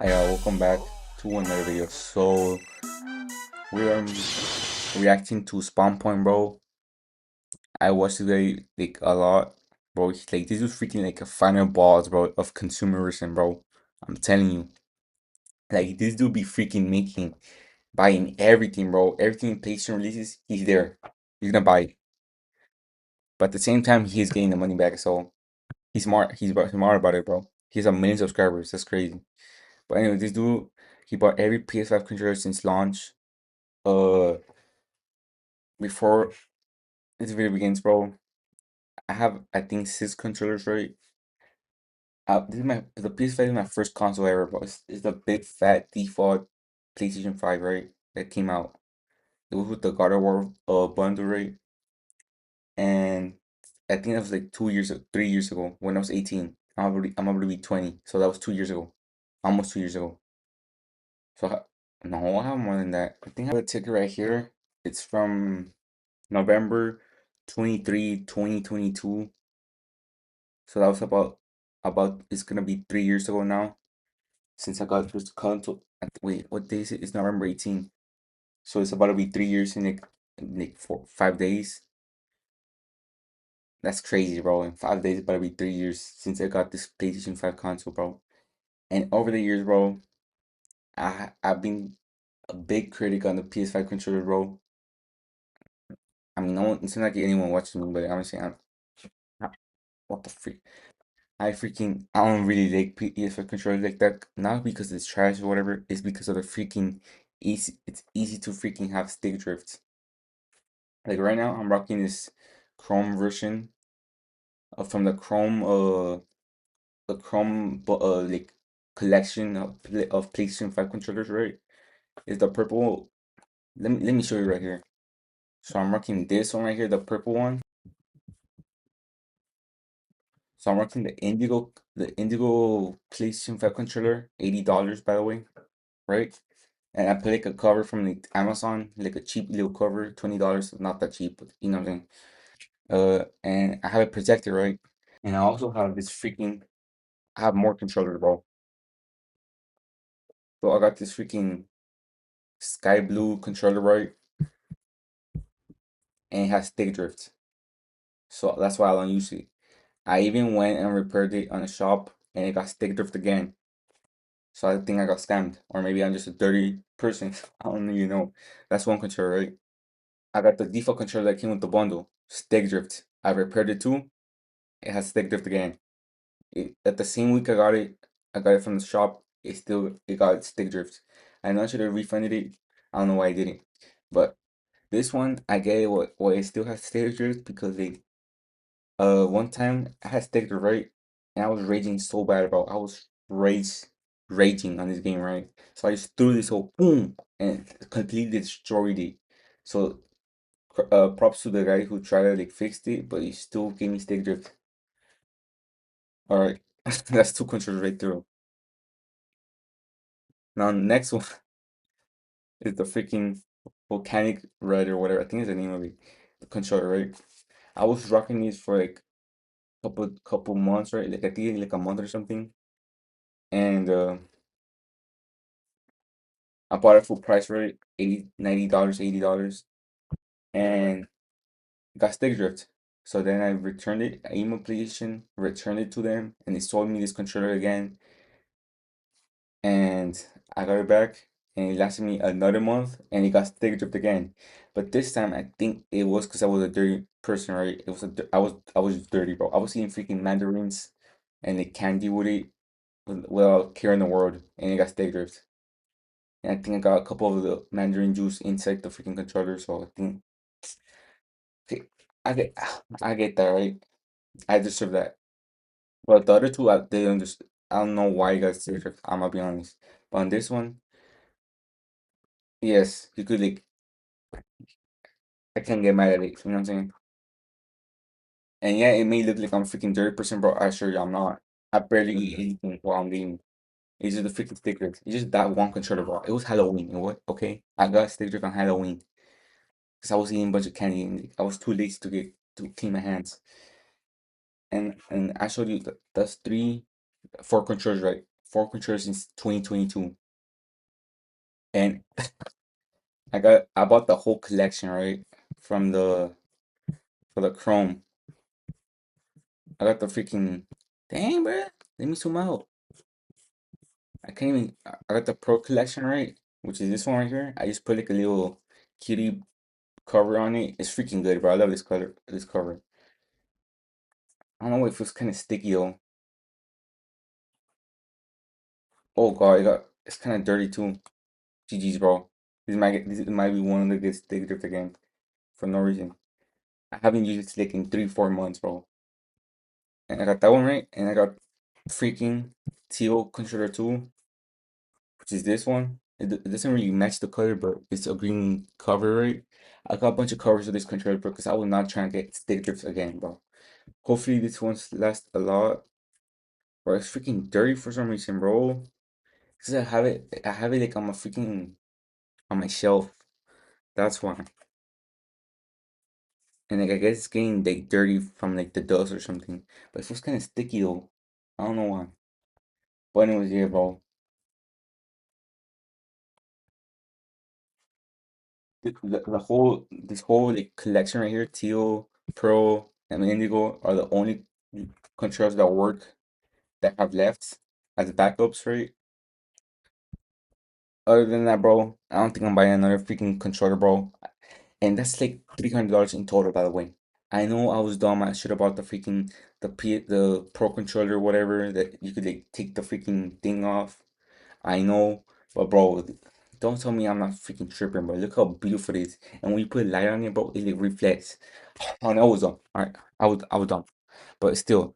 Hi, welcome back to another video. So we are reacting to Spawn Point, bro. I watched today like a lot, bro. Like this is freaking like a final boss, bro, of consumerism, bro. I'm telling you, like this dude be freaking making, buying everything, bro. Everything PlayStation releases, he's there. He's gonna buy it, but at the same time, he's getting the money back. So he's smart. He's smart about it, bro. He has a million subscribers. That's crazy. But anyway, this dude, he bought every PS5 controller since launch. Uh, before this video begins, bro, I have I think 6 controllers, right? This is the PS5 is my first console ever, bro. It's the big fat default PlayStation 5, right? That came out. It was with the God of War bundle, right? And I think that was like 2 years, 3 years ago when I was 18. I'm about to be 20, so that was 2 years ago, almost 2 years ago. So no, I have more than that. I think I have a ticket right here. It's from November 23, 2022. So that was about it's gonna be 3 years ago now since I got this console. Wait, what day is it? It's November 18th. So it's about to be 3 years in like 4 5 days. That's crazy, bro. In 5 days, it's about to be 3 years since I got this PlayStation 5 console, bro. And over the years, bro, I've been a big critic on the PS5 controller, bro. I mean, no one, it's not like anyone watching me, but honestly, what the freak? I don't really like PS5 controllers like that. Not because it's trash or whatever. It's because of the freaking easy. It's easy to freaking have stick drifts. Like right now, I'm rocking this Chrome version from the Chrome like collection of PlayStation 5 controllers. Right, is the purple. Let me show you right here. So I'm rocking this one right here, the purple one. So I'm rocking the Indigo PlayStation 5 controller, $80 by the way, right? And I put like a cover from like Amazon, like a cheap little cover, $20, not that cheap, but you know what I'm saying. And I have it protected, right? And I also have I have more controllers, bro. So I got this freaking sky blue controller, right? And it has stick drift. So that's why I don't use it. I even went and repaired it on a shop and it got stick drift again. So I think I got scammed. Or maybe I'm just a dirty person. I don't even know. That's one controller, right? I got the default controller that came with the bundle. Stick drift. I repaired it too. It has stick drift again. At the same week I got it from the shop. It got stick drift. I know I should have refunded it. I don't know why I didn't. But this one I get it what it still has stick drift because one time I had stick drift, right, and I was raging so bad about I was raging on this game, right. So I just threw this whole boom and completely destroyed it. So props to the guy who tried to like fix it, but he still gave me stick drift. All right, that's two controllers right through. Now next one is the freaking volcanic red or whatever. I think is the name of it. The controller, right? I was rocking these for like couple months, right? Like I think like a month or something. And I bought it full price, right? 80 $90, $80. And got stick drift. So then I returned it, I emailed PlayStation, returned it to them, and they sold me this controller again. And I got it back, and it lasted me another month, and it got stick dripped again. But this time, I think it was because I was a dirty person, right? It was I was dirty, bro. I was eating freaking mandarins and the candy with it without caring the world, and it got stick dripped. And I think I got a couple of the mandarin juice inside the freaking controller, so I think okay, I get I get that, right? I deserve that. But the other two, they understand. I don't know why you guys stick dripped. I'm gonna be honest. But on this one, yes, you could like I can't get mad at it. You know what I'm saying? And yeah, it may look like I'm a freaking dirty person, bro. I assure you, I'm not. I barely eat anything while I'm gaming. It's just the freaking stickers. It's just that one controller, bro. It was Halloween. You know what? Okay, I got stickers on Halloween because I was eating a bunch of candy and I was too lazy to clean my hands. And I showed you that's 4 controllers, right? 4 controllers since 2022, and I bought the whole collection, right, from the for the Chrome. I got the freaking dang, bro. Let me zoom out. I can't even. I got the Pro collection, right, which is this one right here. I just put like a little cutie cover on it. It's freaking good, bro. I love this color. This cover. I don't know. It feels kind of sticky though. Oh god, it's kind of dirty too. GG's, bro. This might be one of the good stick drift again for no reason. I haven't used it like in 3-4 months, bro. And I got that one right, and I got freaking teal controller 2, which is this one. It doesn't really match the color, but it's a green cover, right? I got a bunch of covers of this controller because I was not trying to get stick drifts again, bro. Hopefully this one's last a lot. Bro, it's freaking dirty for some reason, bro. Cause I have it like on my freaking on my shelf. That's why. And like I guess it's getting like dirty from like the dust or something. But it feels kind of sticky though. I don't know why. But anyways, yeah, bro. The whole this whole like collection right here, teal, pro, and indigo are the only controllers that work that have left as backups, right? Other than that, bro, I don't think I'm buying another freaking controller, bro. And that's like $300 in total, by the way. I know I was dumb. I should have bought the freaking the Pro controller, whatever that you could like take the freaking thing off. I know, but bro, don't tell me I'm not freaking tripping, bro. Look how beautiful it is. And when you put light on it, bro, it like reflects. Oh, no, I was dumb. All right, I was dumb, but still,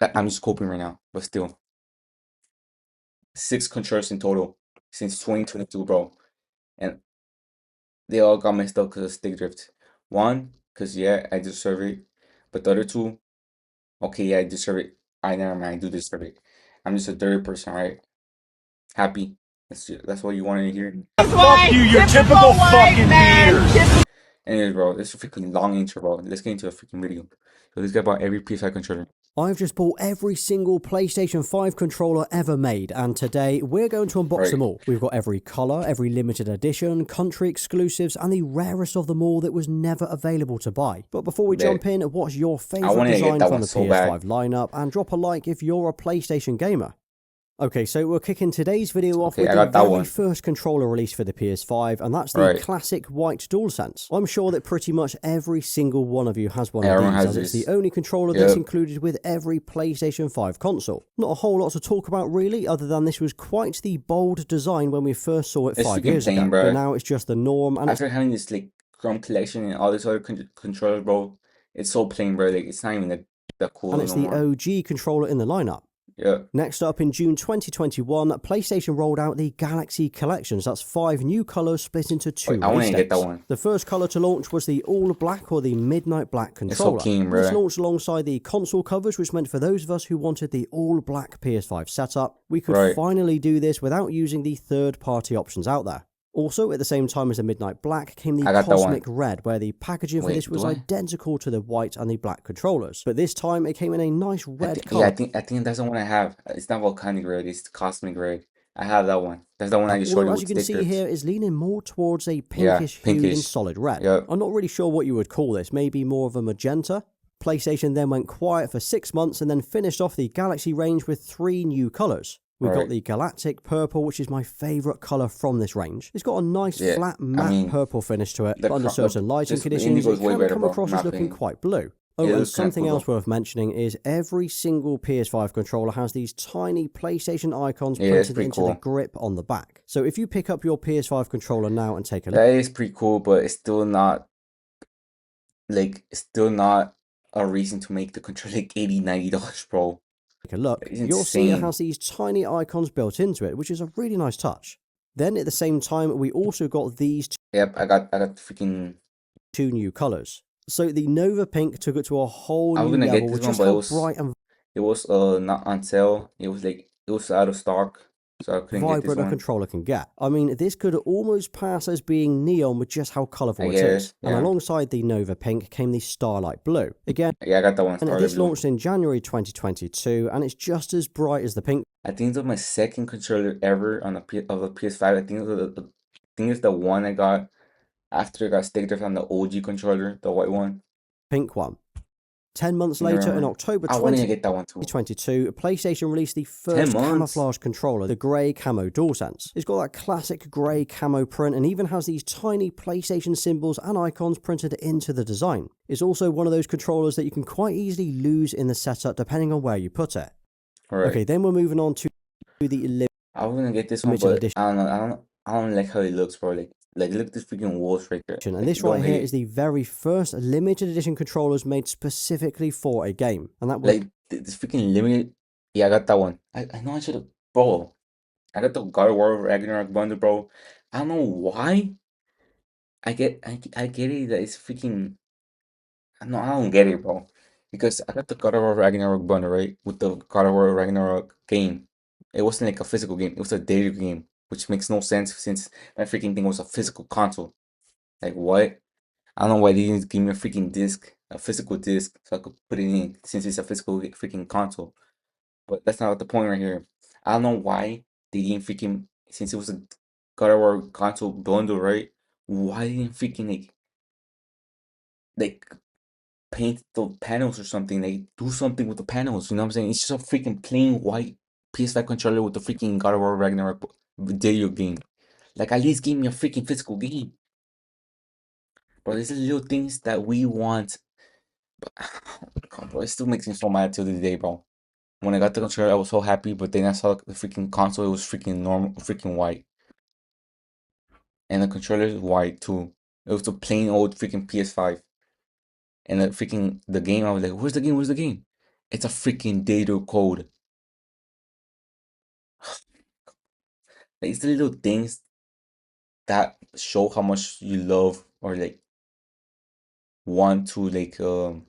I'm just coping right now. But still, 6 controllers in total since 2022, bro, and they all got messed up because of stick drift. One, because yeah, I deserve it, but the other two, okay, yeah, I deserve it. I never mind, I do deserve it. I'm just a dirty person, right? Happy. That's what you wanted to hear. Fuck you, you're typical fucking haters. Anyways, bro, this is a freaking long intro, bro. Let's get into a freaking video. So let's get about every PS5 controller. I've just bought every single PlayStation 5 controller ever made, and today we're going to unbox them all. We've got every colour, every limited edition, country exclusives, and the rarest of them all that was never available to buy. But before we jump in, what's your favourite design from the PS5 lineup? And drop a like if you're a PlayStation gamer. Okay, so we're kicking today's video off with the very first controller released for the PS5, and that's the classic white DualSense. I'm sure that pretty much every single one of you has one of these, as it's the only controller that's included with every PlayStation 5 console. Not a whole lot to talk about really, other than this was quite the bold design when we first saw it 5 years ago, but now it's just the norm. And after having this like Chrome collection and all this other controllers, bro, it's so plain, bro. Like it's not even that cool. And it's the OG controller in the lineup. Yeah. Next up, in June 2021, PlayStation rolled out the Galaxy Collections. That's 5 new colours split into 2 I want to get that one. The first colour to launch was the all black or the midnight black controller. It's so keen, bro. This launched alongside the console covers, which meant for those of us who wanted the all black PS5 setup, we could finally do this without using the third-party options out there. Also, at the same time as the Midnight Black came the Cosmic Red, where the packaging for this was identical to the white and the black controllers. But this time, it came in a nice red color. Yeah, I think that's the one I have. It's not Volcanic Red, it's Cosmic Red. I have that one. That's the one I just showed you. As you can see here, is leaning more towards a pinkish hue than solid red. Yep. I'm not really sure what you would call this. Maybe more of a magenta. PlayStation then went quiet for 6 months and then finished off the Galaxy range with 3 new colours. We've got the Galactic Purple, which is my favourite colour from this range. It's got a nice flat matte purple finish to it, but under certain lighting conditions it can come across as looking quite blue. Oh, and something else worth mentioning is every single PS5 controller has these tiny PlayStation icons printed into the grip on the back. So if you pick up your PS5 controller now and take a look... That is pretty cool, but it's still not a reason to make the controller like $80-$90, bro. Take a look, you'll see it has these tiny icons built into it, which is a really nice touch. Then at the same time, we also got these I got freaking 2 new colours. So the Nova Pink took it to a whole new level, with just how bright and it was not on sale. It was out of stock, so I couldn't get this one. Vibrant a controller can get. I mean, this could almost pass as being neon with just how colourful it is. And alongside the Nova Pink came the Starlight Blue. Again, I got that one. And this launched in January 2022, and it's just as bright as the pink. I think it was my second controller ever on of a PS5. I think it's the one I got after I got stick drift on the OG controller, the white one. Pink one. 10 months I later, in remember. October I wanted to get that one too. 2022, PlayStation released the 10 first months. camouflage controller, the grey camo DualSense. It's got that classic grey camo print and even has these tiny PlayStation symbols and icons printed into the design. It's also one of those controllers that you can quite easily lose in the setup depending on where you put it. Right. Okay, then we're moving on to the I was gonna get this one, limited but edition. I don't like how it looks, bro. Like look at this freaking wolf right there. And Like, this right here is the very first limited edition controllers made specifically for a game. And that was like this freaking limited. Yeah, I got that one. I know I should have, bro. I got the God of War Ragnarok bundle, bro. I don't know why. I get it that it's freaking. No, I don't get it, bro. Because I got the God of War Ragnarok bundle, right? With the God of War Ragnarok game. It wasn't like a physical game. It was a data game, which makes no sense since my freaking thing was a physical console. Like what? I don't know why they didn't give me a freaking disc, a physical disc, so I could put it in since it's a physical freaking console. But that's not the point right here. I don't know why they didn't freaking, since it was a God of War console bundle, right? Why they didn't freaking like paint the panels or something? Like do something with the panels. You know what I'm saying? It's just a freaking plain white PS5 controller with the freaking God of War Ragnarok video game. Like at least give me a freaking physical game. But these are little things that we want. But come on, bro, it still makes me so mad till this day, bro. When I got the controller, I was so happy, but then I saw the freaking console. It was freaking normal, freaking white, and the controller is white too. It was the plain old freaking PS5, and the game. I was like, "Where's the game? Where's the game?" It's a freaking data code. Like, it's the little things that show how much you love or like want to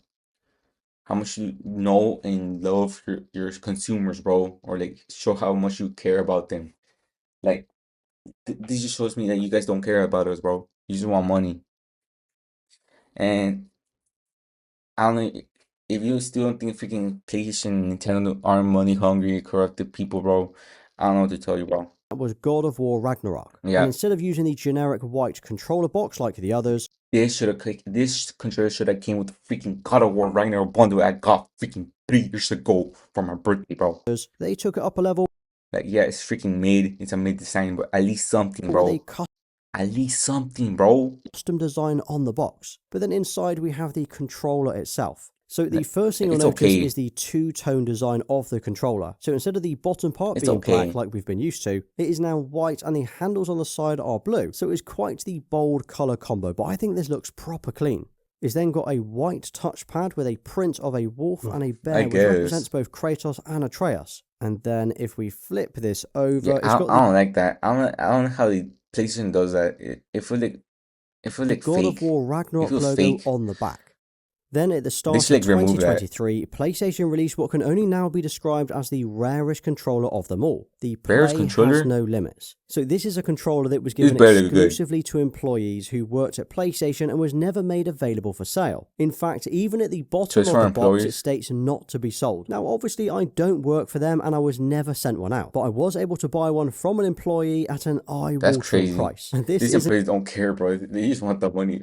how much you know and love your consumers, bro, or like show how much you care about them. Like this just shows me that you guys don't care about us, bro. You just want money. And I don't know if you still don't think freaking PlayStation and Nintendo aren't money hungry, corrupted people, bro. I don't know what to tell you, bro. was God of War Ragnarok. And Yeah, instead of using the generic white controller box like the others, this controller should have came with the freaking God of War Ragnarok bundle I got freaking 3 years ago for my birthday, bro. they took it up a level Like, yeah, it's freaking made. It's a mid design, but at least something, with a bro. At least something, bro. custom design on the box. But then inside we have the controller itself. So the Like, first thing you'll it's notice okay. is the two-tone design of the controller. So instead of the bottom part It's being okay. black like we've been used to, it is now white and the handles on the side are blue. So it's quite the bold colour combo, but I think this looks proper clean. It's then got a white touchpad with a print of a wolf and a bear, which represents both Kratos and Atreus. And then if we flip this over, Yeah, it's got I don't like that. I don't know how the PlayStation does that. It feels like the God of fake. War Ragnarok feels logo fake. on the back. Then at the They start should of like remove that. 2023, PlayStation released what can only now be described as the rarest controller of them all. The Rarest Play controller? has no limits. So this is a controller that was It's given barely good. exclusively to employees who worked at PlayStation and was never made available for sale. In fact, even at the bottom it's of for the box, it employees? states not to be sold. Now, obviously, I don't work for them and I was never sent one out, but I was able to buy one from an employee at an That's eye-watering crazy. price. And this These isn't employees don't care, bro. They just want the money.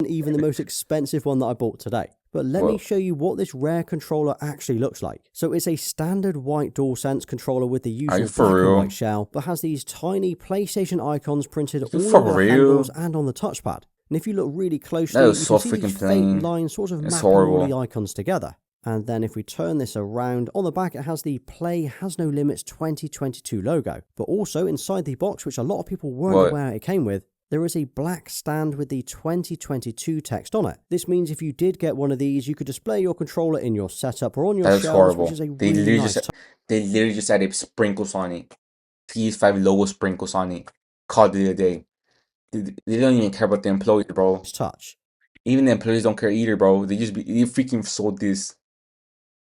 even the most expensive one that I bought today. But let me Well, show you what this rare controller actually looks like. So it's a standard white DualSense controller with the are you usual for black and real? white shell, but has these tiny PlayStation icons printed You all for over the real? handles and on the touchpad. And if you look really closely, That you is can so see these freaking faint plain. lines sort of It's mapping all the horrible. icons together. And then if we turn this around, on the back it has the Play Has No Limits 2022 logo. But also inside the box, which a lot of people weren't What? aware it came with, there is a black stand with the 2022 text on it. This means if you did get one of these, you could display your controller in your setup or on your That is shelves, horrible. which is a They really literally nice just added sprinkles on it. PS5 logo sprinkles on it. Called it a day. They don't even care about the employees, bro. touch. Even the employees don't care either, bro. They freaking sold this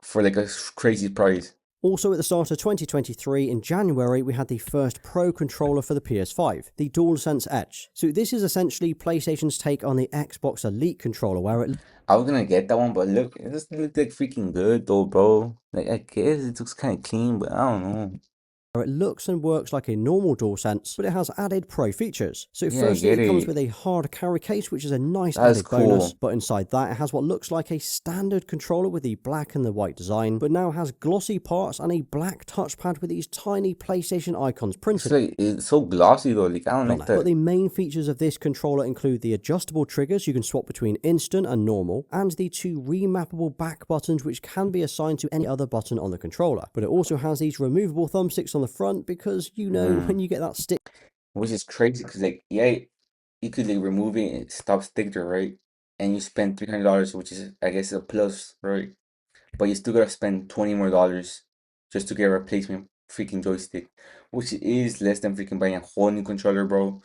for like a crazy price. Also, at the start of 2023, in January, we had the first Pro controller for the PS5, the DualSense Edge. So this is essentially PlayStation's take on the Xbox Elite controller, where it I was gonna get that one, but look, it just looked like freaking good though, bro. Like I guess it looks kind of clean, but I don't know. looks and works like a normal DualSense, but it has added Pro features. So Yeah, I firstly, get it comes it. with a hard carry case, which is a nice That's added bonus, cool. but inside that, it has what looks like a standard controller with the black and the white design, but now has glossy parts and a black touchpad with these tiny PlayStation icons printed. It's so glossy though. Like I don't like But that. the main features of this controller include the adjustable triggers you can swap between instant and normal, and the two remappable back buttons which can be assigned to any other button on the controller. But it also has these removable thumbsticks on the front because, you know, when you get that stick, Which is crazy because like yeah, you could like remove it and stop stick there, right? And you spend $300, which is I guess a plus, right? But you still gotta spend $20 more just to get a replacement freaking joystick, which is less than freaking buying a whole new controller, bro.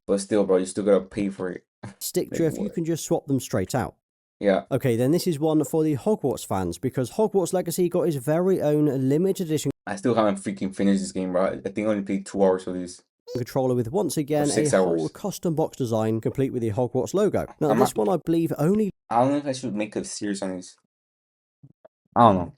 But still, bro, you still gotta pay for it. stick Like drift, you what? can just swap them straight out. Yeah, Okay, then this is one for the Hogwarts fans because Hogwarts Legacy got its very own limited edition I still haven't freaking finished this game, bro. I think I only played 2 hours of this controller with once or again a 6 hours. whole custom box design complete with the Hogwarts logo. Now I'm this not, one I believe only I don't know if I should make a series on this. I don't know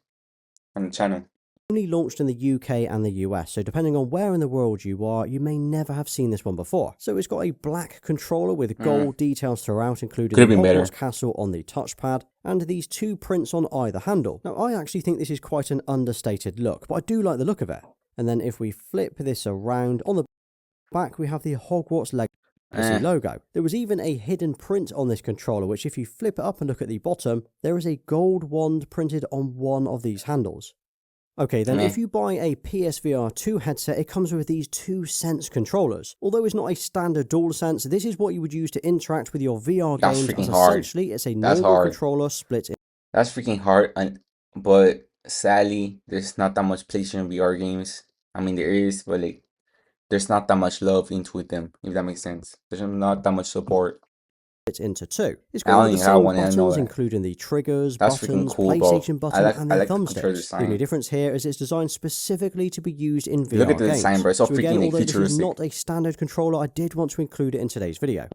on the channel. launched in the UK and the US, so depending on where in the world you are, you may never have seen this one before. So it's got a black controller with gold details throughout, including Could have the been better. Hogwarts castle on the touchpad, and these two prints on either handle. Now I actually think this is quite an understated look, but I do like the look of it. And then if we flip this around, on the back we have the Hogwarts Legacy logo. There was even a hidden print on this controller, which if you flip it up and look at the bottom, there is a gold wand printed on one of these handles. Okay, then if you buy a PSVR 2 headset, it comes with these two Sense controllers. Although it's not a standard DualSense, this is what you would use to interact with your VR That's games, freaking as hard. essentially it's a That's normal hard. controller split in. That's freaking hard, but sadly, there's not that much PlayStation VR games. I mean, there is, but like, there's not that much love into them, if that makes sense. There's not that much support. Into two. It's I got all don't the even have same one, and I know buttons, that. including the triggers, That's freaking buttons, cool, bro. PlayStation button, and I the like the controller thumbsticks. The only design. difference here is it's designed specifically to be used in VR Look at the games. design, bro. It's so So again, freaking like although this is futuristic. not a standard controller, I did want to include it in today's video.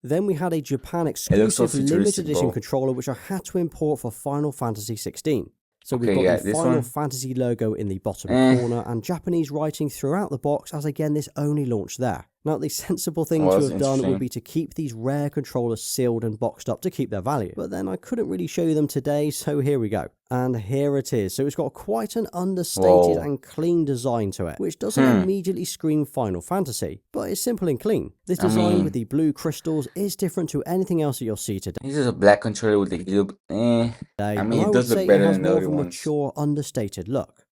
Then we had a Japan It looks so exclusive limited futuristic, edition bro. controller which I had to import for Final Fantasy 16. So we've Okay, got yeah, the this Final one. Fantasy logo in the bottom corner and Japanese writing throughout the box, as again this only launched there. Now the sensible thing Oh, to that's have done would interesting. be to keep these rare controllers sealed and boxed up to keep their value. But then I couldn't really show you them today, so here we go. And here it is. So it's got quite an understated Whoa. and clean design to it, which doesn't immediately scream Final Fantasy, but it's simple and clean. This design with the blue crystals is different to anything else that you'll see today. This is a black controller with a little. I mean, it does look It better has than the more other of a ones. mature, understated look.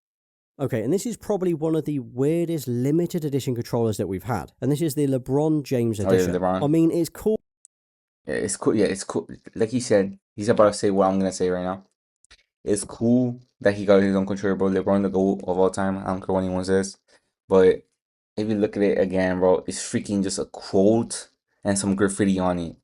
Okay, and this is probably one of the weirdest limited edition controllers that we've had, and this is the LeBron James Oh, yeah, edition. LeBron. I mean, it's cool. Yeah, it's cool. Yeah, it's cool. Like he said, he's about to say what I'm gonna say right now. It's cool that he got his own controller, bro. LeBron, the GOAT of all time. I don't care what anyone says. But if you look at it again, bro, it's freaking just a quote and some graffiti on it.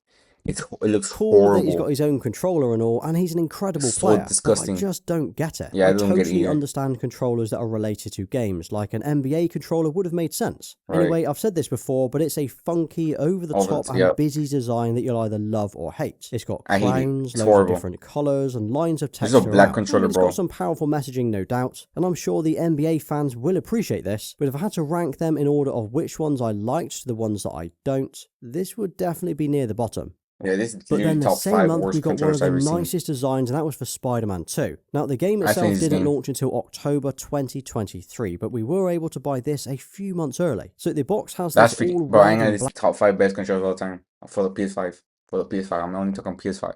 It looks Cool that he's got horrible. his own controller and all, and he's an incredible So player. disgusting. But I just don't get it. Yeah, I I don't get it totally either. understand controllers that are related to games, like an NBA controller would have made sense. Right. Anyway, I've said this before, but it's a funky, over-the-top and yep. busy design that you'll either love or hate. It's got I hate it. crowns, It's loads horrible. of different colours, and lines of This text is a black throughout. controller, It's bro. got some powerful messaging, no doubt, and I'm sure the NBA fans will appreciate this, but if I had to rank them in order of which ones I liked to the ones that I don't, this would definitely be near the bottom. Yeah, this is But literally then the top same 5 month, worst we got one controllers of I've the ever seen. nicest designs, and that was for Spider-Man 2. Now, the game itself finished this didn't game. launch until October 2023, but we were able to buy this a few months early. So the box has That's this freaking, all bro. I red ain't gonna and this top 5 best controllers of all time for the PS5. For the PS5, I'm only talking PS5.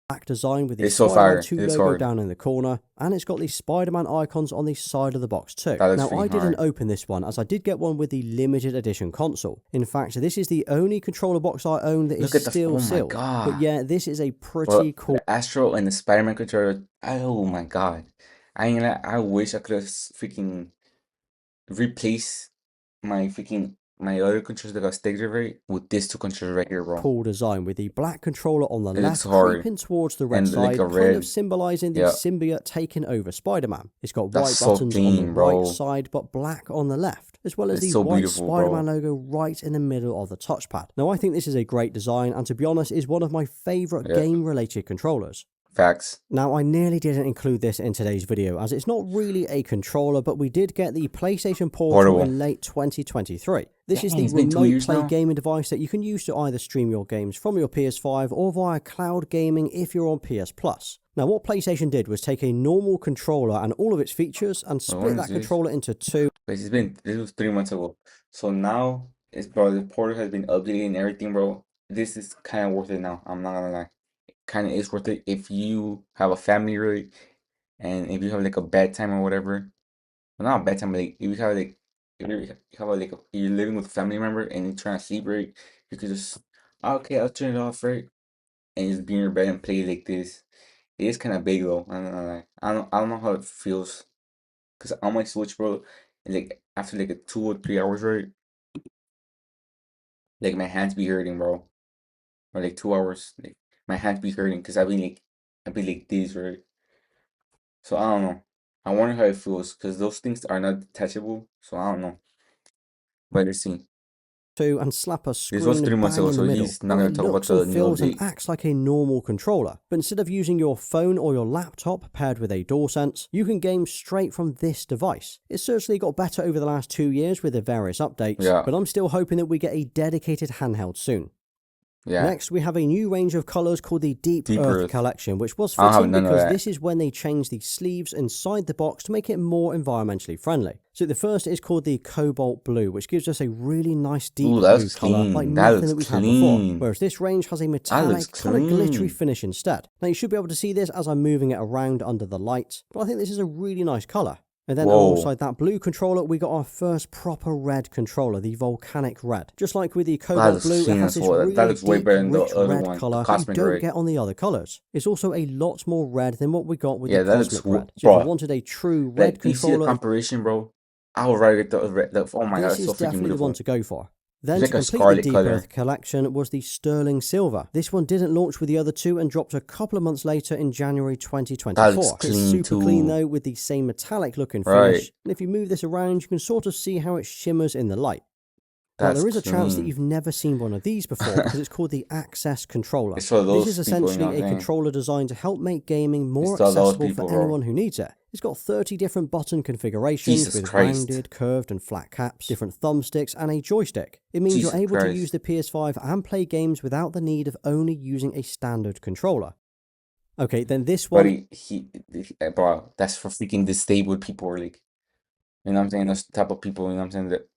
black design with the It's so Spider-Man fire. 2 It looks logo hard. down in the corner, and it's got the Spider-Man icons on the side of the box too. That looks Now, I freaking didn't hard. open this one, as I did get one with the limited edition console. In fact, this is the only controller box I own that Look is at the. still Oh my sealed. god. But yeah, this is a Bro, pretty cool. the Astro and the Spider-Man controller. Oh my god. I ain't gonna. I wish I could have freaking replaced my freaking my other controllers that got stick right with this two controllers right here, bro. Cool design with the black controller on the It looks left hard. creeping towards the red And like side, a kind of red. symbolizing the Yeah. symbiote taking over Spider-Man. It's got That's white so buttons on the clean, bro. right side but black on the left, as well as It's the so white beautiful, Spider-Man bro. logo right in the middle of the touchpad. Now I think this is a great design and to be honest is one of my favorite Yeah. game-related controllers. Facts. Now, I nearly didn't include this in today's video as it's not really a controller, but we did get the PlayStation Portal in late 2023. This is the remote play gaming device that you can use to either stream your games from your PS5 or via cloud gaming if you're on PS Plus. Now, what PlayStation did was take a normal controller and all of its features and split that controller into two. This was 3 months ago. So now, bro, the Portal has been updated and everything, bro. This is kind of worth it now. I'm not gonna lie. Kind of is worth it if you have a family, really, and if you have like a bad time or whatever. Well, not a bad time, but like if you have like you're living with a family member and you're trying to sleep, right? You could just okay, I'll turn it off, right, and just be in your bed and play like this. It is kind of big though. I'm not gonna lie. I don't know how it feels, cause on my Switch, bro, like after like a 2 or 3 hours, right, like my hands be hurting, bro, or like 2 hours, like my hands be hurting, cause I've been like this, right. So I don't know. I wonder how it feels because those things are not detachable. So I don't know. But let's see. And slap a screen This was 3 months bang ago, in the so middle. he's not Well, gonna it talk about looks the and new feels and update. acts like a normal controller, but instead of using your phone or your laptop paired with a DualSense, you can game straight from this device. It's certainly got better over the last 2 years with the various updates, Yeah. but I'm still hoping that we get a dedicated handheld soon. Yeah. Next, we have a new range of colours called the Deep Earth Collection, which was I don't have fitting none of because that. this is when they changed the sleeves inside the box to make it more environmentally friendly. So the first is called the Cobalt Blue, which gives us a really nice deep blue colour like nothing that we've had before, whereas this range has a metallic, kind of glittery finish instead. Now you should be able to see this as I'm moving it around under the light, but I think this is a really nice colour. And then alongside that blue controller, we got our first proper red controller, the Volcanic Red. Just like with the Cobalt Blue, it has this really deep, rich red colour that you don't get on the other colours. It's also a lot more red than what we got with the Cosmic Red. So if you wanted a true red controller... You see the comparison, bro? I would rather get the red. Oh my god, it's so freaking beautiful. This is definitely the one to go for. Then like to complete the Deep Earth collection was the Sterling Silver. This one didn't launch with the other two and dropped a couple of months later in January 2024. That looks clean it's super clean though, with the same metallic looking finish. And if you move this around, you can sort of see how it shimmers in the light. Now, there is a chance that you've never seen one of these before because it's called the Access Controller. This is essentially a controller designed to help make gaming more accessible for anyone who needs it. It's got 30 different button configurations with rounded, curved and flat caps, different thumbsticks and a joystick. It means you're able to use the PS5 and play games without the need of only using a standard controller. Okay, then this one... bro, that's for freaking disabled people, or like, you know what I'm saying? Those type of people, you know what I'm saying? That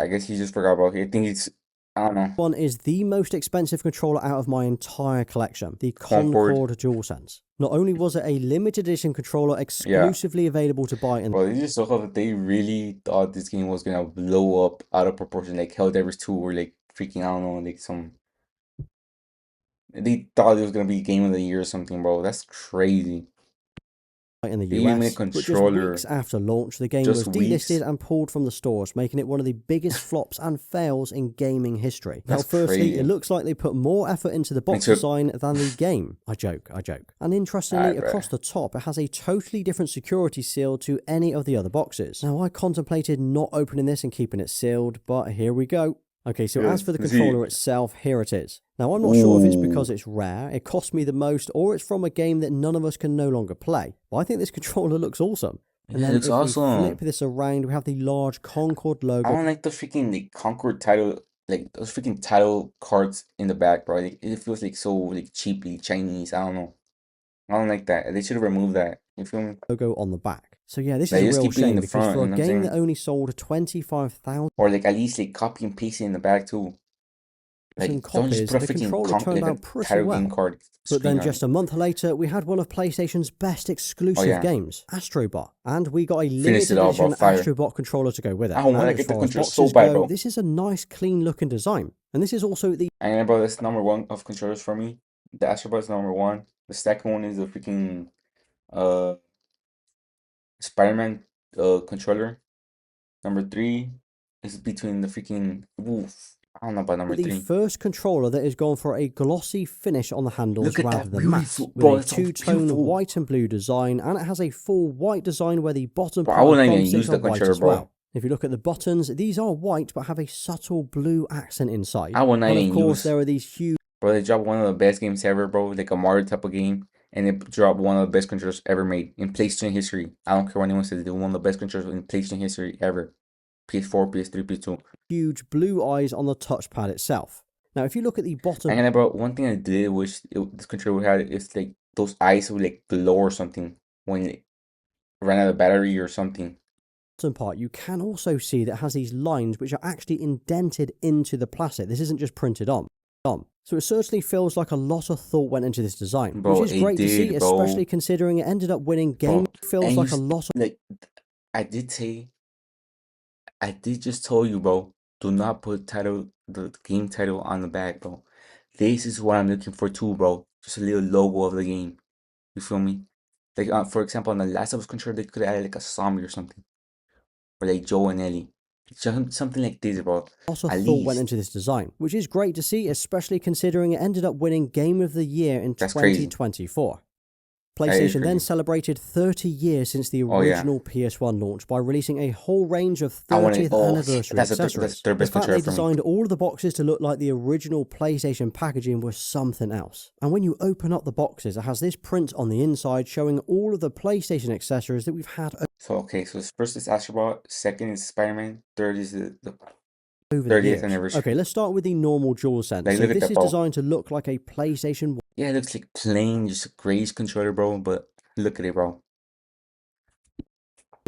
I guess he just forgot about it. I think it's, I don't know. One is the most expensive controller out of my entire collection, the Concord DualSense. Not only was it a limited edition controller exclusively available to buy in... Bro, they just saw that they really thought this game was gonna blow up out of proportion, like Helldivers 2 or like freaking, I don't know, like some... They thought it was gonna be Game of the Year or something, bro. That's crazy. In the US, but just weeks after launch, the game was delisted and pulled from the stores, making it one of the biggest flops and fails in gaming history. Now, firstly, it looks like they put more effort into the box design than the game. I joke. And interestingly, across the top, it has a totally different security seal to any of the other boxes. Now, I contemplated not opening this and keeping it sealed, but here we go. Okay, so as for the controller itself, here it is. Now, I'm not sure if it's because it's rare, it cost me the most, or it's from a game that none of us can no longer play. But I think this controller looks awesome. And then if we flip this around, we have the large Concord logo. I don't like the freaking Concord title, like those freaking title cards in the back, bro. Like, it feels like so like cheaply Chinese. I don't know. I don't like that. They should have removed that. You feel me? Logo on the back. So yeah, this is a real shame because for a game that only sold 25,000... Or like at least like copy and paste it in the back too. Like, don't just put a the controller turned out pretty well. But then just a month later, we had one of PlayStation's best exclusive games, Astrobot. And we got a limited edition Astrobot controller to go with it. I want to get the controller so bad, bro. This is a nice, clean looking design. And this is also the... And bro, that's #1 of controllers for me. The Astrobot is #1. The second one is the freaking Spider-Man controller. #3 It's between the freaking. Oof. I don't know about number The 3. first controller that has gone for a glossy finish on the handles Look at rather that than matte, beautiful, with bro. a That's so two-tone beautiful. white and blue design, and it has a full white design where the bottom Bro, I part of wouldn't the even use thumbsticks the are white controller, as bro. well. If you look at the buttons, these are white but have a subtle blue accent inside. I would not And of even course, use. there are these huge Bro, they dropped one of the best games ever, bro. Like a Mario type of game. And they dropped one of the best controllers ever made in PlayStation history. I don't care what anyone says. They're one of the best controllers in PlayStation history ever. PS4, PS3, PS2. huge blue eyes on the touchpad itself. Now, if you look at the bottom And then, bro, one thing I did wish this controller had is like those eyes would like glow or something when it ran out of battery or something. part, you can also see that it has these lines which are actually indented into the plastic. This isn't just printed on. So it certainly feels like a lot of thought went into this design, Bro, which is it great to see, did, bro. especially considering it ended up winning game. Bro, Feels and like a lot of like I did say, I did just tell you, bro. Do not put the game title on the back, bro. This is what I'm looking for too, bro. Just a little logo of the game. You feel me? Like, for example, on the Last of Us controller, they could have added like a zombie or something, or like Joe and Ellie. Something like this, bro. lot of At thought went least. into this design, which is great to see, especially considering it ended up winning Game of the Year in That's crazy. 2024. That is PlayStation then crazy. celebrated 30 years since the Oh, yeah. original PS1 launch by releasing a whole range of I want 30th it. Oh, anniversary that's accessories. their The best fact controller they for me. designed all of the boxes to look like the original PlayStation packaging was something else. And when you open up the boxes, it has this print on the inside showing all of the PlayStation accessories that we've had So, okay, so first is Astrobot, second is Spider-Man, third is the over the 30th years. anniversary. Okay, let's start with the normal DualSense. Like, So look at this that, is bro. designed to look like a PlayStation Yeah, it looks like plain, just a grayish controller, bro, but look at it, bro.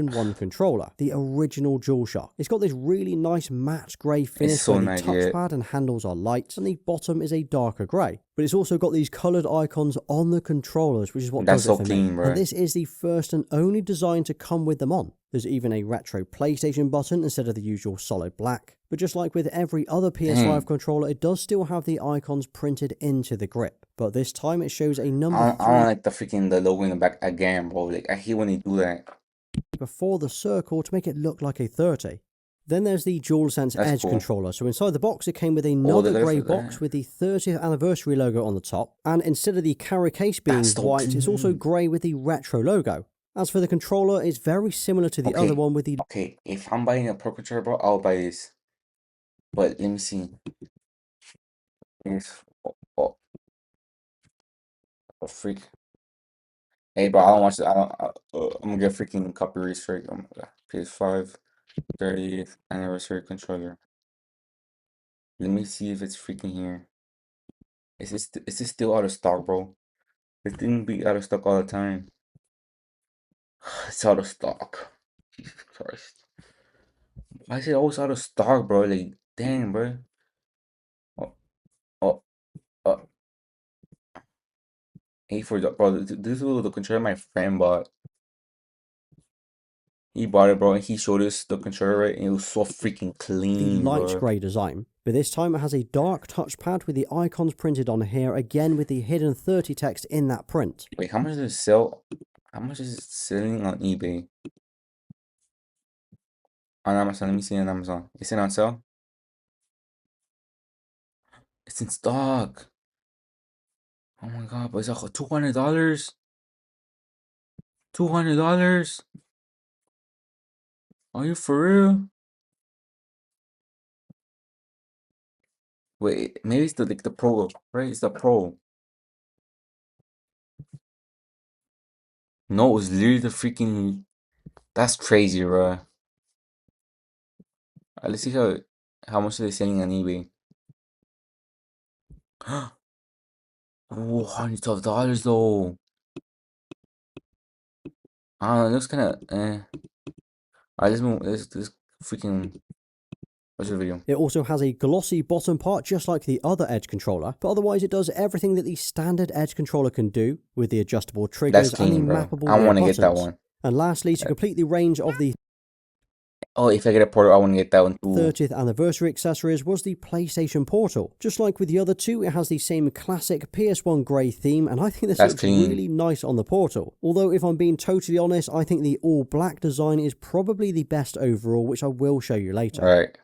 1 controller, the original DualShock. It's got this really nice matte grey finish so where the nice, yeah. touchpad and handles are light, and the bottom is a darker grey. But it's also got these coloured icons on the controllers, which is what That's does it so for clean, me. bro. And this is the first and only design to come with them on. There's even a retro PlayStation button instead of the usual solid black. But just like with every other PS5 controller, it does still have the icons printed into the grip. But this time it shows a number I don't like the logo in the back again, bro. Like, I hate when they do that. before the circle to make it look like a 30. Then there's the DualSense That's Edge cool. controller. So inside the box, it came with another there's grey that. box with the 30th anniversary logo on the top. And instead of the carry case being That's so white, it's also clean. grey with the retro logo. As for the controller, it's very similar to the other one with the... Okay, if I'm buying a Pro controller, bro, I'll buy this. But let me see. It's, oh, a freak. Hey, bro, I don't watch it. I'm gonna get freaking copyright straight. PS5 30th anniversary controller. Let me see if it's freaking here. Is this still out of stock, bro? This thing be out of stock all the time. It's out of stock. Jesus Christ. Why is it always out of stock, bro? Like, dang, bro. Oh, oh, oh. Hey, bro, this is the controller my friend bought. He bought it, bro, and he showed us the controller, right? And it was so freaking the clean, light bro. grey design. But this time it has a dark touchpad with the icons printed on here, again with the hidden 30 text in that print. Wait, how much does it sell? How much is it selling on eBay? On Amazon, let me see on Amazon. Is it on sale? It's in stock. Oh my god, but it's like $200. $200. Are you for real? Wait, maybe it's the Pro, right? It's the Pro. No, it was literally the freaking. That's crazy, bro. Let's see how much are they selling on eBay. Oh, $112 though. I don't know, it looks kind of Alright, let's freaking watch the video. It also has a glossy bottom part just like the other Edge controller, but otherwise it does everything that the standard Edge controller can do with the adjustable triggers That's clean, and the bro. mappable I rear want to get that buttons. one. And lastly, to complete the range of the Oh, if I get a Portal, I want to get that one too. 30th anniversary accessories was the PlayStation Portal. Just like with the other two, it has the same classic PS1 grey theme, and I think this That's looks clean. really nice on the Portal. Although, if I'm being totally honest, I think the all black design is probably the best overall, which I will show you later. Right.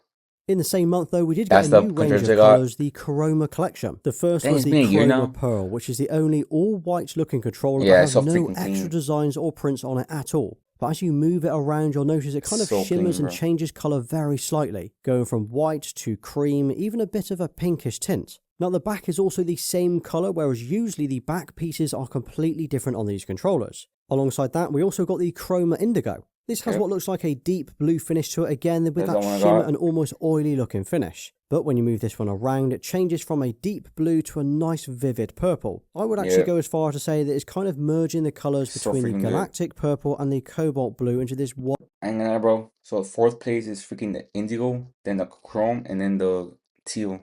In the same month, though, we did That's get a the new range controllers of I got. colours, the Chroma Collection. The first Dang, was it's the been a year now. Chroma Pearl, which is the only all-white looking controller Yeah, that it's has so no freaking extra clean. designs or prints on it at all. But as you move it around, you'll notice it kind of So shimmers clean, and bro. changes colour very slightly, going from white to cream, even a bit of a pinkish tint. Now the back is also the same colour, whereas usually the back pieces are completely different on these controllers. Alongside that, we also got the Chroma Indigo. This has what looks like a deep blue finish to it again, with That's that the one I shimmer got. and almost oily looking finish. But when you move this one around, it changes from a deep blue to a nice vivid purple. I would actually go as far to say that it's kind of merging the colours So between the freaking good. galactic purple and the cobalt blue into this one And then, bro. So fourth place is freaking the Indigo, then the Chrome, and then the Teal.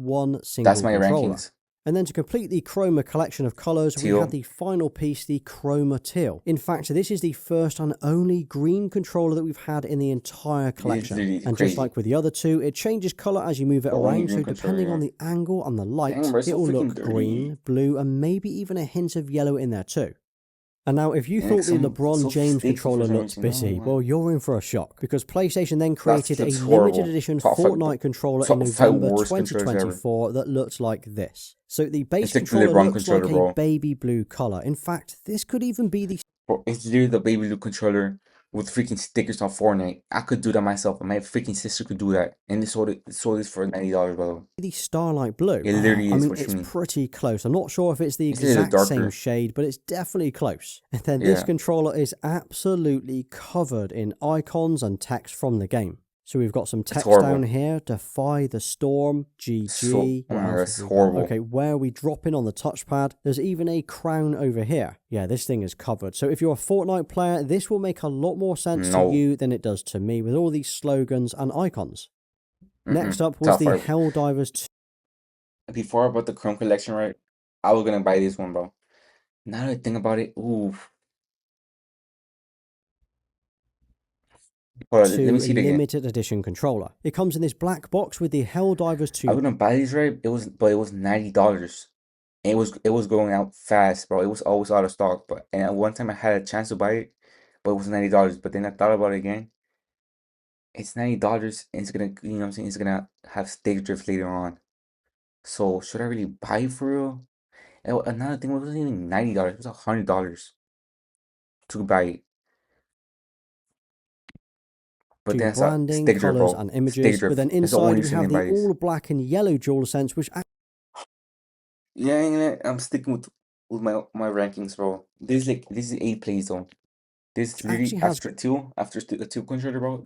single That's my controller. rankings. And then to complete the Chroma collection of colours, we Teal. had the final piece, the Chroma Teal. In fact, this is the first and only green controller that we've had in the entire collection. Literally And crazy. just like with the other two, it changes colour as you move it The only around, so green depending controller, on the angle and the light, Dang, bro, it's it so will freaking look dirty. green, blue, and maybe even a hint of yellow in there too. And now, if you Yeah, thought the some- LeBron so James sticky controller for some looked reason. busy, No, well, you're in for a shock, because PlayStation then created a looks limited horrible. edition Top five- Fortnite controller in top five November worst controllers ever. 2024 that looked like this. So the base It's like the controller LeBron looks like controller, a bro. baby blue colour. In fact, this could even be the Bro, it's literally the baby blue controller with freaking stickers on Fortnite. I could do that myself, and my freaking sister could do that. And they sold this for $90, bro. Starlight Blue. It literally I is mean, what you it's mean. pretty close. I'm not sure if it's the It's a little exact same darker. shade, but it's definitely close. And then this Yeah. controller is absolutely covered in icons and text from the game. So we've got some text horrible. down here: Defy the Storm, GG. So, oh What my God, else that's have we got? horrible. Okay, where are we dropping on the touchpad? There's even a crown over here. Yeah, this thing is covered. So if you're a Fortnite player, this will make a lot more sense No. to you than it does to me with all these slogans and icons. Next up was Top the five. Helldivers 2. Before I bought the Chrome collection, right? I was gonna buy this one, bro. Now that I think about it, ooh. Hold on, let me see it again. Limited edition controller. It comes in this black box with the Helldivers 2. I was gonna buy these, right? It was $90. And it was going out fast, bro. It was always out of stock. But and at one time I had a chance to buy it, but it was $90. But then I thought about it again. It's $90 and it's gonna, you know what I'm saying? It's gonna have stick drift later on. So should I really buy it for real? And another thing, it wasn't even $90. It was $100 to buy it. But then I saw branding, stick drift, colours bro. and Stick images, drift. but then That's the inside only we reason I have didn't buy the this. all black and yellow DualSense, which Yeah, I'm sticking with my rankings, bro. This is 8 plays though. This literally actually has after the two controller, bro.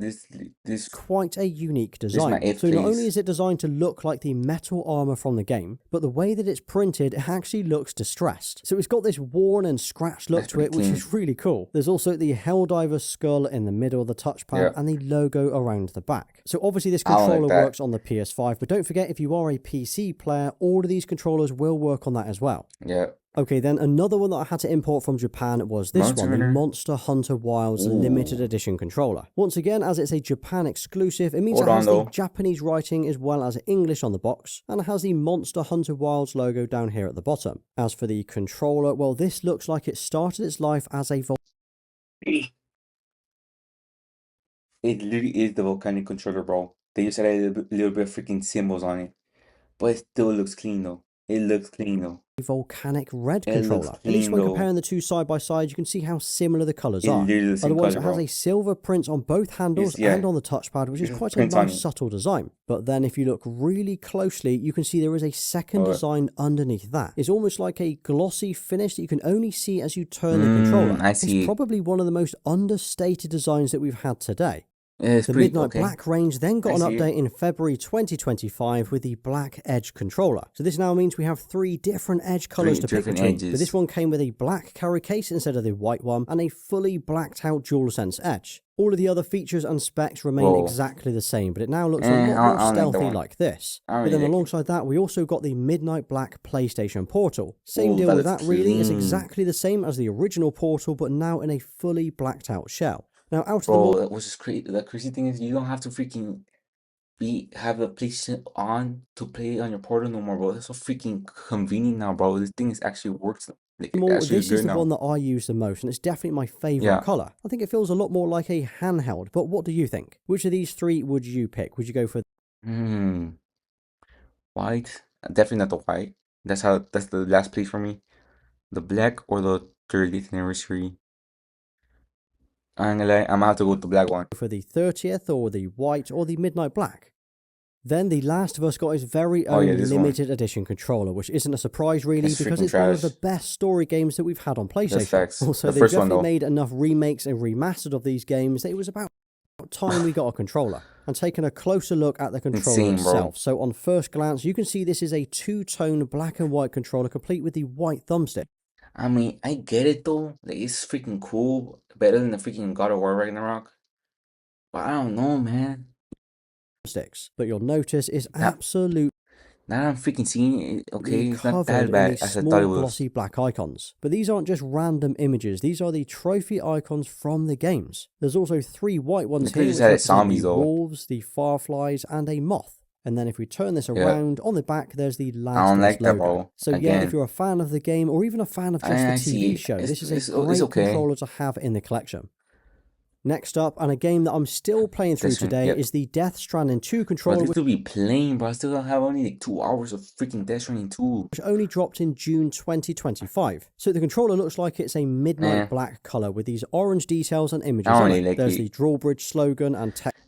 This quite a unique is my design. 8th So not place. only is it designed to look like the metal armor from the game, but the way that it's printed, it actually looks distressed. So it's got this worn and scratched look That's to it, pretty which clean. is really cool. There's also the Helldiver skull in the middle of the touchpad and the logo around the back. So obviously this I don't like controller that. works on the PS5, but don't forget, if you are a PC player, all of these controllers will work on that as well. Yeah. Okay, then another one that I had to import from Japan was this Monster one, the Hunter. Monster Hunter Wilds limited edition controller. Once again, as it's a Japan exclusive, it means Hold it on, has though. the Japanese writing as well as English on the box, and it has the Monster Hunter Wilds logo down here at the bottom. As for the controller, well, this looks like it started its life as a It literally is the volcanic controller, bro. They just had a little bit of freaking symbols on it, but it still looks clean though. It looks clean though. volcanic red It looks controller. At least clean, when though. comparing the two side by side, you can see how similar the colours It are. literally the same Otherwise, color, it has bro. a silver print on both handles Yeah. and on the touchpad, which is There's quite a print on nice it. subtle design. But then if you look really closely, you can see there is a second design underneath that. It's almost like a glossy finish that you can only see as you turn the controller. I see. It's probably one of the most understated designs that we've had today. Yeah, it's The pretty Midnight okay. Black range then got I an see it. update in February 2025 with the Black Edge controller. So this now means we have 3 different edge colours to pick different between. edges. But this one came with a black carry case instead of the white one, and a fully blacked out DualSense edge. All of the other features and specs remain Whoa. exactly the same, but it now looks a I lot don't more like that stealthy one. like this. I don't But then really like it. alongside that, we also got the Midnight Black PlayStation Portal. Same Ooh, deal that with looks that really, it's clean. exactly the same as the original Portal, but now in a fully blacked out shell. Now, out of the Bro, more that was just crazy. The crazy thing is you don't have to freaking have the PlayStation on to play on your portal no more, bro. That's so freaking convenient now, bro. This thing is actually works like actually this is good the one now. that I use the most, and it's definitely my favourite Yeah. colour. I think it feels a lot more like a handheld, but what do you think? Which of these three would you pick? Would you go for Hmm. White. Definitely not the white. That's the last place for me. The black or the 30th anniversary. I'm gonna lie, I'm gonna have to go with the black one. the 30th or the white or the midnight black? Then The Last of Us got its very Oh yeah, own this one. limited edition controller, which isn't a surprise really It's because freaking it's one of the trash. best story games that we've had on That's PlayStation. facts. Also, The they've first one definitely though. made enough remakes and remastered of these games that it was about time we got a controller. And taking a closer look at the controller Insane, bro. itself. So on first glance, you can see this is a two-tone black and white controller complete with the white thumbstick. I mean, I get it though. Like it's freaking cool. Better than the freaking God of War Ragnarok. But I don't know, man. But you'll notice it's Now, absolutely now that I'm freaking seeing it, okay, it's not covered that in bad these as I thought it small was. glossy black icons. But these aren't just random images, these are the trophy icons from the games. There's also 3 white ones They could here just which had it represent the zombies though. wolves, the fireflies, and a moth. And then if we turn this Yeah. around, on the back there's the I Last don't of Us like that, logo. bro. So yeah, if Again, you're a fan of the game or even a fan of just the I see. TV show, this is a It's great okay. controller to have in the collection. Next up, and a game that I'm still playing through This one, today, yep. is the Death Stranding 2 Bro, controller, this to be plain, bro. I still don't have only like 2 hours of freaking Death Stranding 2. which only dropped in June 2025. So the controller looks like it's a midnight black colour with these orange details and I images don't on really it. like There's it. the drawbridge slogan and text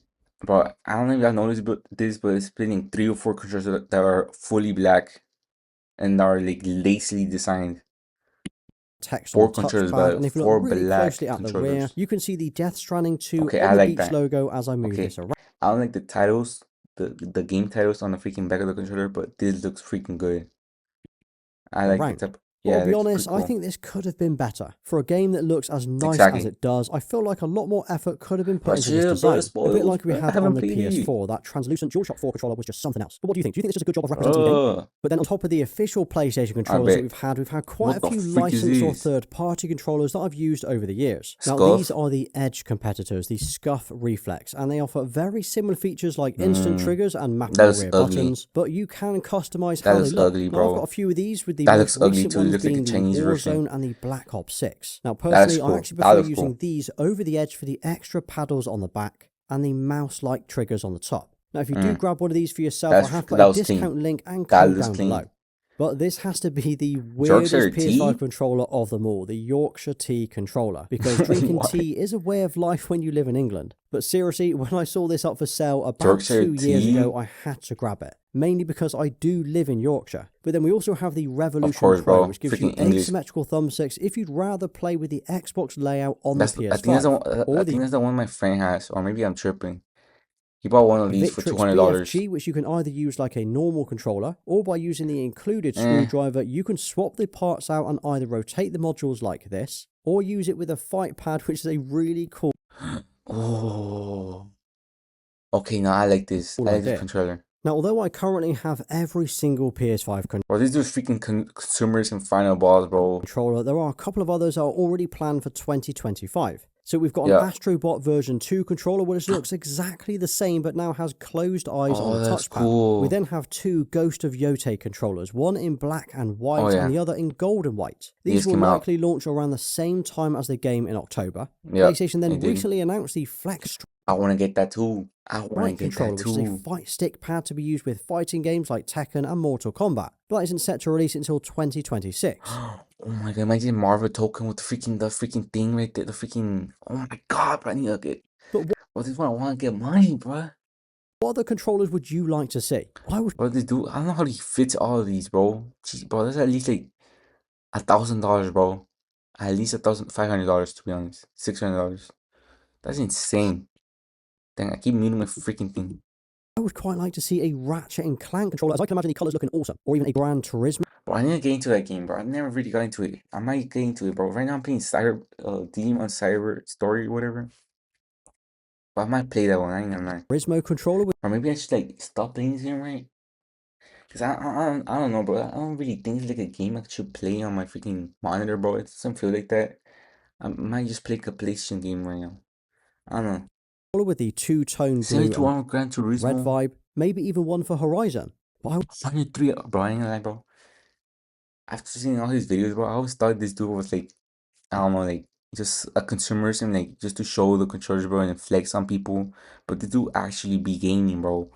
Bro, I don't know if y'all noticed but it's been in 3 or 4 controllers that are fully black and are like lacily designed. text on the 4 controllers, touchpad, and but if you look 4 really black closely at the rear, controllers. you can see the Death Stranding 2 Okay, on I the like Beach that. logo as I move this Okay, around. I don't like the titles, the game titles on the freaking back of the controller, but this looks freaking good. I like the type. But I'll Yeah, it be looks pretty honest, I cool. think this could have been better. For a game that looks as nice as Exactly. it does, I feel like a lot more effort could have been put But into this chill, bro. design. It's A bit spoiled. like we I had on haven't the played it. PS4, that translucent DualShock 4 controller was just something else. But what do you think? Do you think this is a good job of representing the game? But then on top of the official PlayStation I controllers that bet. we've had quite What a the few freak is licensed or this? third-party controllers that I've used over the years. Now, these Scuff? are the Edge competitors, the Scuff Reflex, and they offer very similar features like instant Mm, triggers and that mappable looks rear ugly. buttons, but you can customize That how they looks look. ugly, Now, I've got bro. a few of these, with the That most looks ugly recent too. It ones looks like a being the Chinese version. Warzone and the Black Ops 6. Now, That looks personally, I cool. actually That prefer looks using cool. these over the Edge for the extra paddles on the back and the mouse-like triggers on the top. Now, if you do grab one of these for yourself, I have put That a was clean. discount link and That code looks down below. clean. But this has to be the Yorkshire weirdest PS5 tea? controller of them all, the Yorkshire tea controller, because drinking What? tea is a way of life when you live in England. But seriously, when I saw this up for sale about Yorkshire 2 years tea? ago, I had to grab it, mainly because I do live in Yorkshire. But then we also have the Of Revolution course, Pro, bro. which gives you Freaking English. asymmetrical thumbsticks if you'd rather play with the Xbox layout on That's the I think that's the PS5, one. or I the think that's the one my friend has, or maybe I'm tripping. He bought one of these for Victrix $200. BFG, which you can either use like a normal controller, or by using the included Eh. screwdriver, you can swap the parts out and either rotate the modules like this, or use it with a fight pad, which is a really cool Oh. Okay, now I like this. I like this idea. controller. Now, although I currently have every single PS5 Bro, these dudes freaking consumers and final balls, bro. controller, there are a couple of others that are already planned for 2025. So we've got an Yeah. Astrobot version 2 controller, which looks exactly the same but now has closed eyes on Oh, the that's touchpad. We cool. then have 2 Ghost of Yote controllers, one in black and white Oh, and yeah. the other in gold and white. They These just will came out. likely launch around the same time as the game in October. Yeah, PlayStation they then did. recently announced the Flex I want to get that too. I want to Strike get controller, that which is a too. fight stick pad to be used with fighting games like Tekken and Mortal Kombat, but isn't set to release until 2026. Oh my god, imagine Marvel token with the freaking thing right there. The freaking, oh my god, bro, I need to get. But Well, this one I want to get money, bro. what other controllers would you like to see? I would Bro, this dude, I don't know how he fits all of these, bro. Jeez, bro, that's at least like $1,000, bro. At least $1,500 to be honest. $600. That's insane. Dang, I keep muting my freaking thing. I would quite like to see a Ratchet and Clank controller, as I can imagine the colours looking awesome, or even a Gran Turismo Bro, I need to get into that game, bro. I've never really got into it. I might get into it, bro. Right now I'm playing Demon Cyber Story or whatever. But I might play that one. I ain't gonna lie. controller with Or maybe I should like stop playing this game, right? Cause I don't know, bro. I don't really think it's like a game I should play on my freaking monitor, bro. It doesn't feel like that. I might just play like a PlayStation game right now. I don't know. with the two-tone blue 72 and on Gran red Turismo. vibe, maybe even one for Horizon. But I 103, bro. I ain't gonna lie, bro. After seeing all his videos, bro, I always thought this dude was like, I don't know, like just a consumerism, like just to show the controllers, bro, and flex on people. But the dude actually be gaming, bro.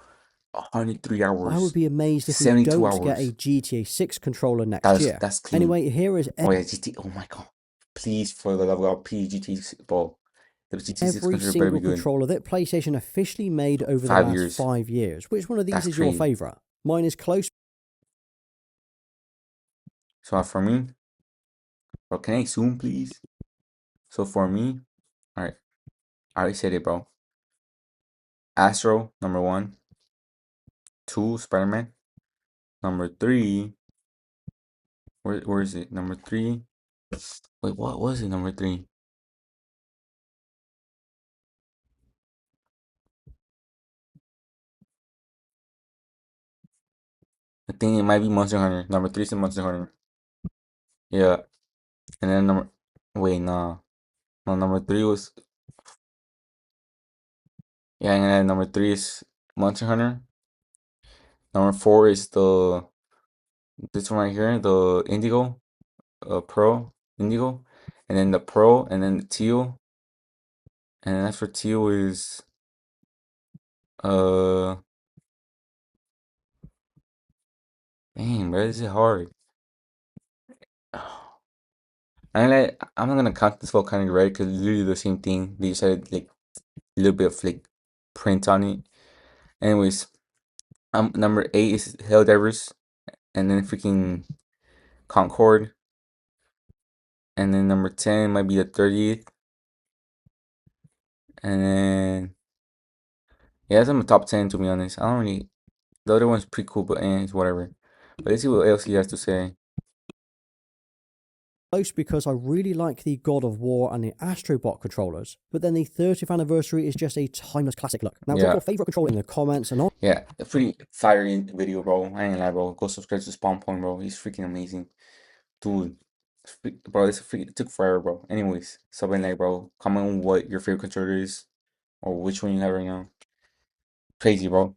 103 I would hours, be amazed if we 72 don't get a hours. GTA 6 controller next year. That's clean. Anyway, here is Oh yeah, GT. Oh my god. Please, for the love of God, please, GT, bro. The GT6 every controller better be single good. controller that PlayStation officially made over the 5 last years. 5 years. Which one of these That's is your crazy. favourite? Mine is close. So for me, bro, can I zoom, please? So for me, alright, I already said it, bro. Astro, number 1. 2, Spider-Man. Number 3, where is it? Number 3. Wait, what was it? Number 3. I think it might be Monster Hunter. Number 3 is Monster Hunter. Yeah, and then wait, nah. No, number 3 was, yeah, and then number 3 is Monster Hunter. Number 4 is this one right here, the Indigo, Pro, Indigo, and then the Pro, and then the Teal, and then after Teal is, uh, dang, bro, this is hard. I'm not gonna count this volcanic red because it's literally the same thing. They just had like a little bit of like print on it. Anyways, number 8 is Helldivers, and then freaking Concord, and then number 10 might be the 30th, and then yeah, that's in my top 10 to be honest. I don't really. The other one's pretty cool, but it's whatever. But let's see what else he has to say. Close because I really like the God of War and the Astrobot controllers, but then the 30th anniversary is just a timeless classic look. Now, drop Yeah, your favourite controller in the comments and yeah, a pretty fiery video, bro. I ain't gonna lie, bro. Go subscribe to Spawn Point, bro. He's freaking amazing, dude. Bro, it took forever, bro. Anyways, something like, bro, comment what your favorite controller is or which one you have right now. Crazy, bro.